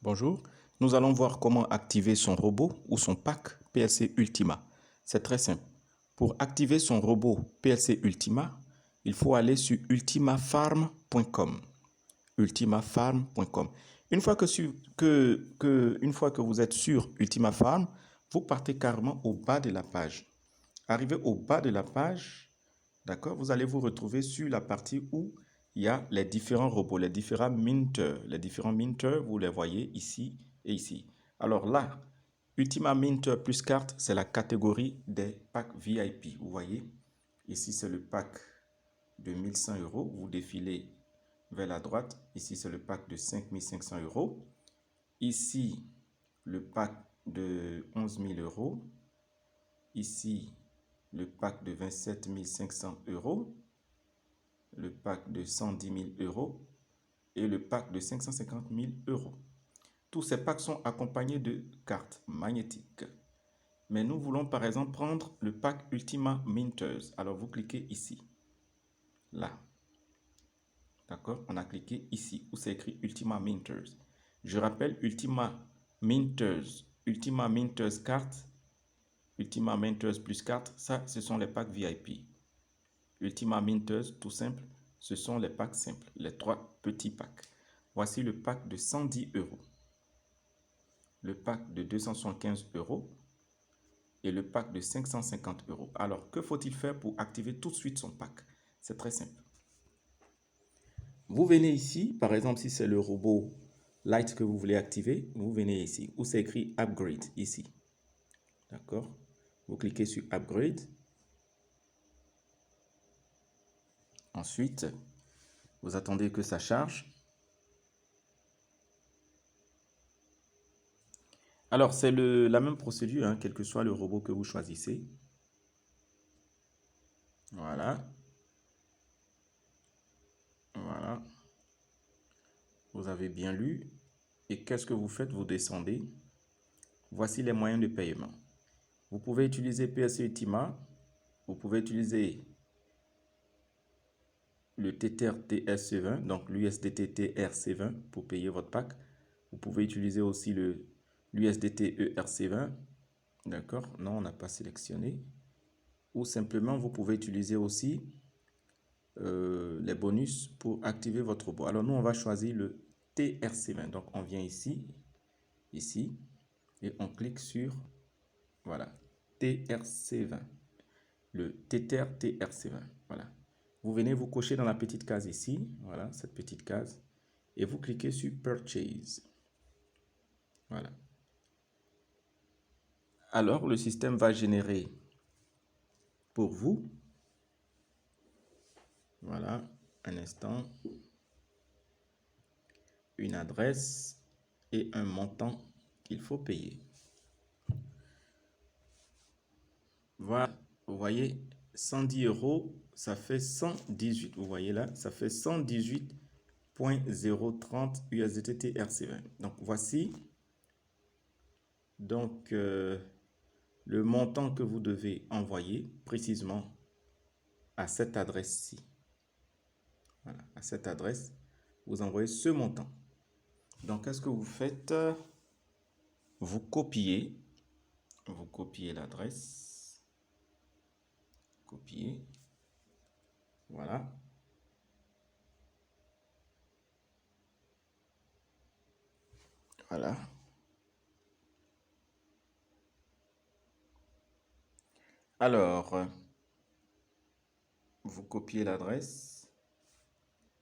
Bonjour, nous allons voir comment activer son robot ou son pack PLC Ultima. C'est très simple. Pour activer son robot PLC Ultima, il faut aller sur ultimafarm.com. Ultimafarm.com. Une fois que vous êtes sur Ultima Farm, vous partez carrément au bas de la page. Arrivé au bas de la page, d'accord, vous allez vous retrouver sur la partie où il y a les différents robots, les différents minters. Les différents minters, vous les voyez ici et ici. Alors là, Ultima Minter plus carte, c'est la catégorie des packs VIP. Vous voyez, ici c'est le pack de 1100 euros. Vous défilez vers la droite. Ici c'est le pack de 5500 euros. Ici, le pack de 11 000 euros. Ici, le pack de 27 500 euros. Le pack de 110 000 euros et le pack de 550 000 euros. Tous ces packs sont accompagnés de cartes magnétiques. Mais nous voulons par exemple prendre le pack Ultima Minters. Alors vous cliquez ici. Là. D'accord? On a cliqué ici où c'est écrit Ultima Minters. Je rappelle Ultima Minters carte, Ultima Minters plus carte, ça ce sont les packs VIP. Ultima Minters, tout simple, ce sont les packs simples, les trois petits packs. Voici le pack de 110 euros, le pack de 275 euros et le pack de 550 euros. Alors, que faut-il faire pour activer tout de suite son pack? C'est très simple. Vous venez ici, par exemple, si c'est le robot Light que vous voulez activer, vous venez ici, où c'est écrit Upgrade, ici. D'accord? Vous cliquez sur Upgrade. Ensuite, vous attendez que ça charge. Alors, c'est la même procédure, hein, quel que soit le robot que vous choisissez. Voilà. Voilà. Vous avez bien lu. Et qu'est-ce que vous faites? Vous descendez. Voici les moyens de paiement. Vous pouvez utiliser PLC Ultima. Vous pouvez utiliser le Tether TRC20, donc l'USDT TRC20 pour payer votre pack. Vous pouvez utiliser aussi l'USDT ERC20. D'accord? Non, on n'a pas sélectionné. Ou simplement, vous pouvez utiliser aussi les bonus pour activer votre robot. Alors, nous, on va choisir le TRC20. Donc, on vient ici, et on clique sur, voilà, TRC20. Le Tether TRC20. Voilà. Vous venez vous cocher dans la petite case ici, voilà, cette petite case, et vous cliquez sur Purchase. Voilà. Alors, le système va générer pour vous, voilà, un instant, une adresse et un montant qu'il faut payer. Voilà, vous voyez, 110 euros, ça fait 118. Vous voyez là, ça fait 118.030 USDT TRC20. Donc, voici le montant que vous devez envoyer précisément à cette adresse-ci. Voilà, à cette adresse, vous envoyez ce montant. Donc, qu'est-ce que vous faites? Vous copiez l'adresse, copier, voilà. Voilà. Alors, vous copiez l'adresse.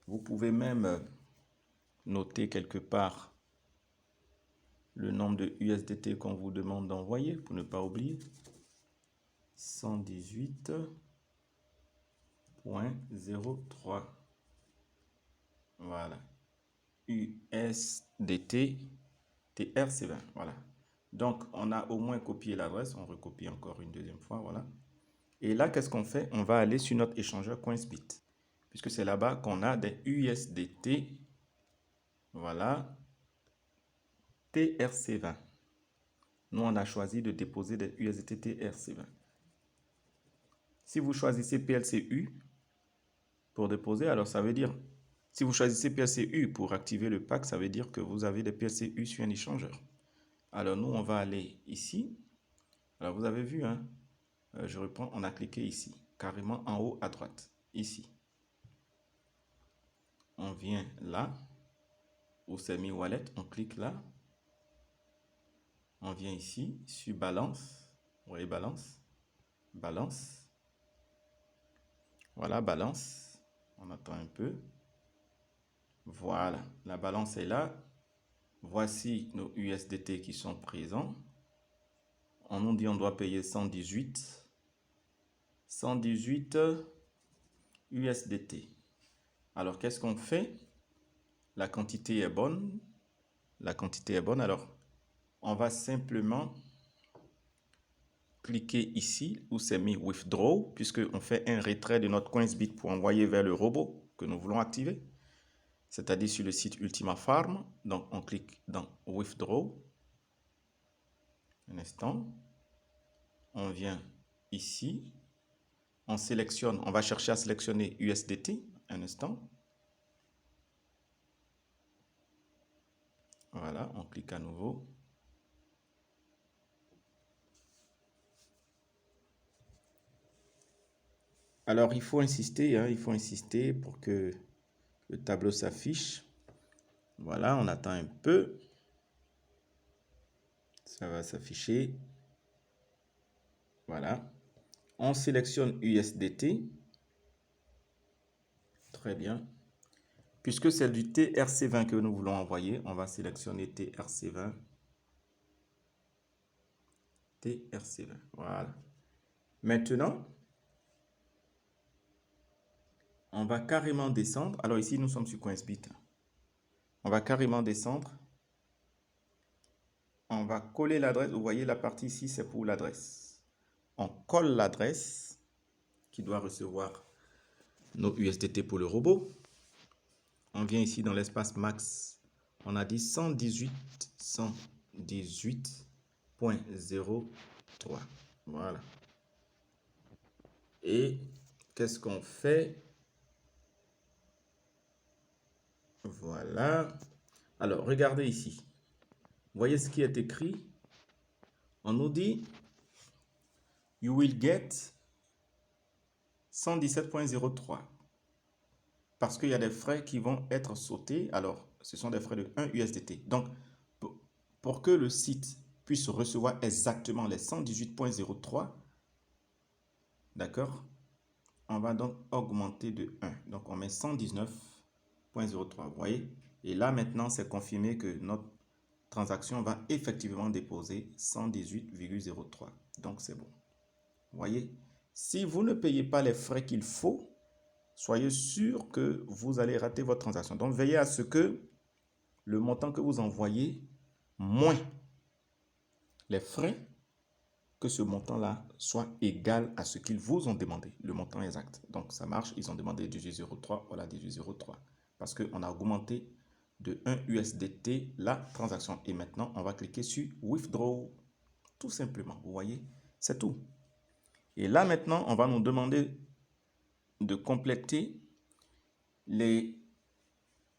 Vous pouvez même noter quelque part le nombre de USDT qu'on vous demande d'envoyer pour ne pas oublier. 118.03. Voilà. USDT TRC20. Voilà. Donc, on a au moins copié l'adresse. On recopie encore une deuxième fois. Voilà. Et là, qu'est-ce qu'on fait? On va aller sur notre échangeur Coinsbit. Puisque c'est là-bas qu'on a des USDT. Voilà. TRC20. Nous, on a choisi de déposer des USDT TRC20. Si vous choisissez PLCU pour déposer, alors ça veut dire Si vous choisissez PLCU pour activer le pack, ça veut dire que vous avez des PLCU sur un échangeur. Alors nous, on va aller ici. Alors vous avez vu, hein, je reprends, on a cliqué ici, carrément en haut à droite, ici. On vient là, où c'est mis wallet, on clique là. On vient ici, sur balance. Vous voyez balance, balance. Voilà, balance. On attend un peu. Voilà, la balance est là. Voici nos USDT qui sont présents. On nous dit on doit payer 118 USDT. Alors, qu'est-ce qu'on fait? La quantité est bonne. La quantité est bonne. Alors, on va simplement cliquer ici où c'est mis Withdraw, puisqu'on fait un retrait de notre Coinsbit pour envoyer vers le robot que nous voulons activer, c'est-à-dire sur le site Ultima Farm. Donc, on clique dans Withdraw. Un instant. On vient ici. On sélectionne, on va chercher à sélectionner USDT. Un instant. Voilà, on clique à nouveau. Alors, il faut insister, hein, il faut insister pour que le tableau s'affiche. Voilà, on attend un peu. Ça va s'afficher. Voilà. On sélectionne USDT. Très bien. Puisque c'est du TRC20 que nous voulons envoyer, on va sélectionner TRC20. TRC20. Voilà. Maintenant, on va carrément descendre. Alors ici, nous sommes sur Coinsbit. On va carrément descendre. On va coller l'adresse. Vous voyez, la partie ici, c'est pour l'adresse. On colle l'adresse qui doit recevoir nos USDT pour le robot. On vient ici dans l'espace max. On a dit 118.03. Voilà. Et qu'est-ce qu'on fait? Voilà. Alors, regardez ici. Vous voyez ce qui est écrit? On nous dit You will get 117.03. Parce qu'il y a des frais qui vont être sautés. Alors, ce sont des frais de 1 USDT. Donc, pour que le site puisse recevoir exactement les 118.03, d'accord, on va donc augmenter de 1. Donc, on met 119.03. Vous voyez? Et là, maintenant, c'est confirmé que notre transaction va effectivement déposer 118,03. Donc, c'est bon. Vous voyez? Si vous ne payez pas les frais qu'il faut, soyez sûr que vous allez rater votre transaction. Donc, veillez à ce que le montant que vous envoyez, moins les frais, que ce montant-là soit égal à ce qu'ils vous ont demandé, le montant exact. Donc, ça marche. Ils ont demandé 18,03. Voilà, 18,03. Parce qu'on a augmenté de 1 USDT la transaction. Et maintenant, on va cliquer sur Withdraw. Tout simplement. Vous voyez, c'est tout. Et là, maintenant, on va nous demander de compléter les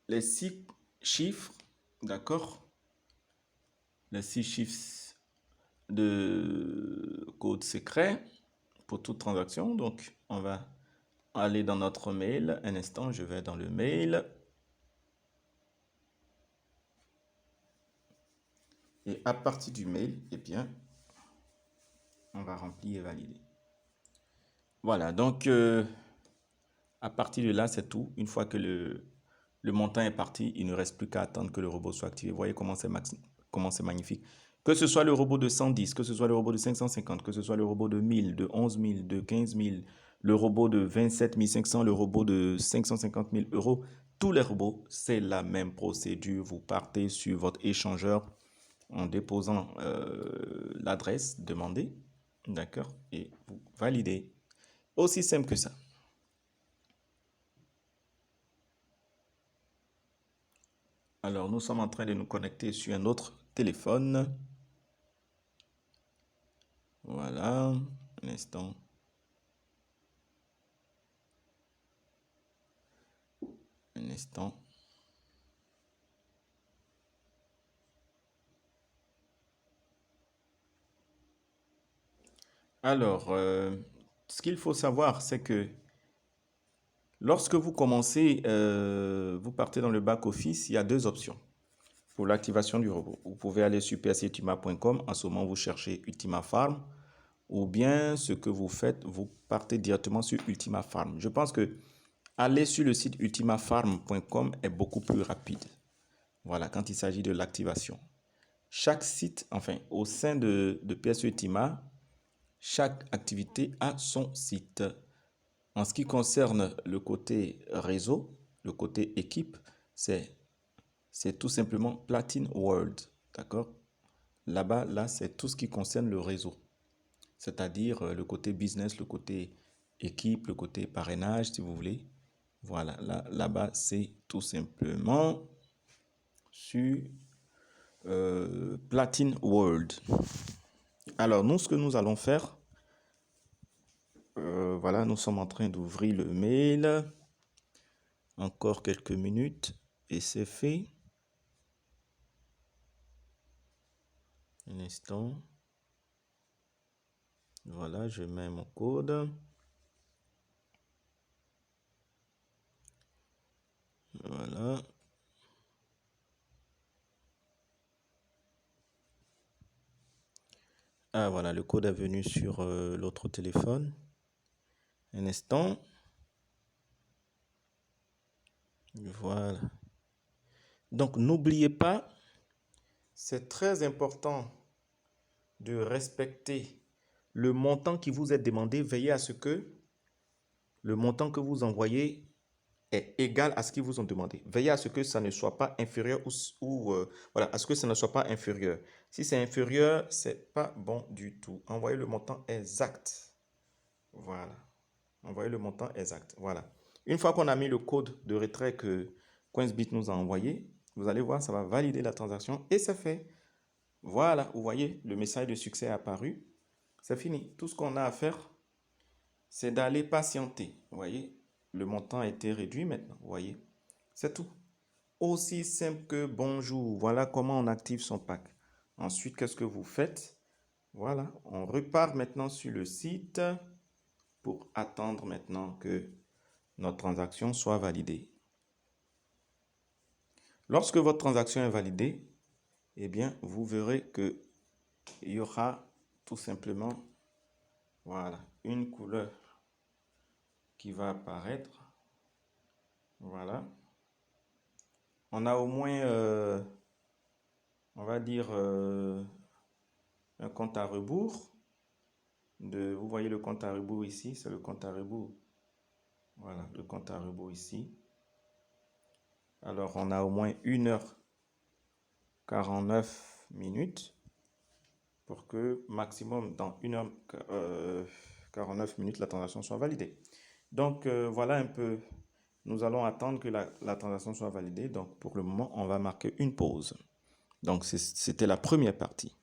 6 chiffres, d'accord? Les 6 chiffres de code secret pour toute transaction. Donc, on va aller dans notre mail. Un instant, je vais dans le mail. Et à partir du mail, eh bien, on va remplir et valider. Voilà, donc à partir de là, c'est tout. Une fois que le montant est parti, il ne reste plus qu'à attendre que le robot soit activé. Vous voyez comment c'est magnifique. Que ce soit le robot de 110, que ce soit le robot de 550, que ce soit le robot de 1000, de 11 000, de 15 000, le robot de 27 500, le robot de 550 000 euros, tous les robots, c'est la même procédure. Vous partez sur votre échangeur en déposant l'adresse demandée, d'accord, et vous validez. Aussi simple que ça. Alors, nous sommes en train de nous connecter sur un autre téléphone. Voilà, un instant. Un Un instant. Alors, ce qu'il faut savoir, c'est que lorsque vous commencez, vous partez dans le back-office, il y a deux options pour l'activation du robot. Vous pouvez aller sur plcultima.com, en ce moment vous cherchez Ultima Farm, ou bien ce que vous faites, vous partez directement sur Ultima Farm. Je pense que aller sur le site ultimafarm.com est beaucoup plus rapide. Voilà, quand il s'agit de l'activation. Chaque site, enfin, au sein de PS Ultima, chaque activité a son site. En ce qui concerne le côté réseau, le côté équipe, c'est tout simplement Platin World. D'accord? Là-bas, là, c'est tout ce qui concerne le réseau. C'est-à-dire le côté business, le côté équipe, le côté parrainage, si vous voulez. Voilà, là-bas, c'est tout simplement sur Platin World. Alors, nous, ce que nous allons faire, voilà, nous sommes en train d'ouvrir le mail. Encore quelques minutes et c'est fait. Un instant. Voilà, je mets mon code. Voilà. Ah, voilà, le code est venu sur l'autre téléphone. Un instant. Voilà. Donc, n'oubliez pas, c'est très important de respecter le montant qui vous est demandé. Veillez à ce que le montant que vous envoyez est égal à ce qu'ils vous ont demandé. Veillez à ce que ça ne soit pas inférieur voilà, à ce que ça ne soit pas inférieur. Si c'est inférieur, c'est pas bon du tout. Envoyez le montant exact. Voilà. Envoyez le montant exact. Voilà. Une fois qu'on a mis le code de retrait que Coinsbit nous a envoyé, vous allez voir, ça va valider la transaction et c'est fait. Voilà, vous voyez, le message de succès est apparu. C'est fini. Tout ce qu'on a à faire, c'est d'aller patienter. Vous voyez, le montant a été réduit maintenant. Vous voyez, c'est tout. Aussi simple que bonjour. Voilà comment on active son pack. Ensuite, qu'est-ce que vous faites? Voilà, on repart maintenant sur le site pour attendre maintenant que notre transaction soit validée. Lorsque votre transaction est validée, eh bien, vous verrez que il y aura tout simplement, voilà, une couleur qui va apparaître. Voilà. On a au moins, on va dire, un compte à rebours. Vous voyez le compte à rebours ici, c'est le compte à rebours. Voilà, le compte à rebours ici. Alors, on a au moins 1h49 minutes pour que maximum dans 1h49 minutes, la transaction soit validée. Donc, voilà un peu. Nous allons attendre que la transaction soit validée. Donc, pour le moment, on va marquer une pause. Donc, c'était la première partie.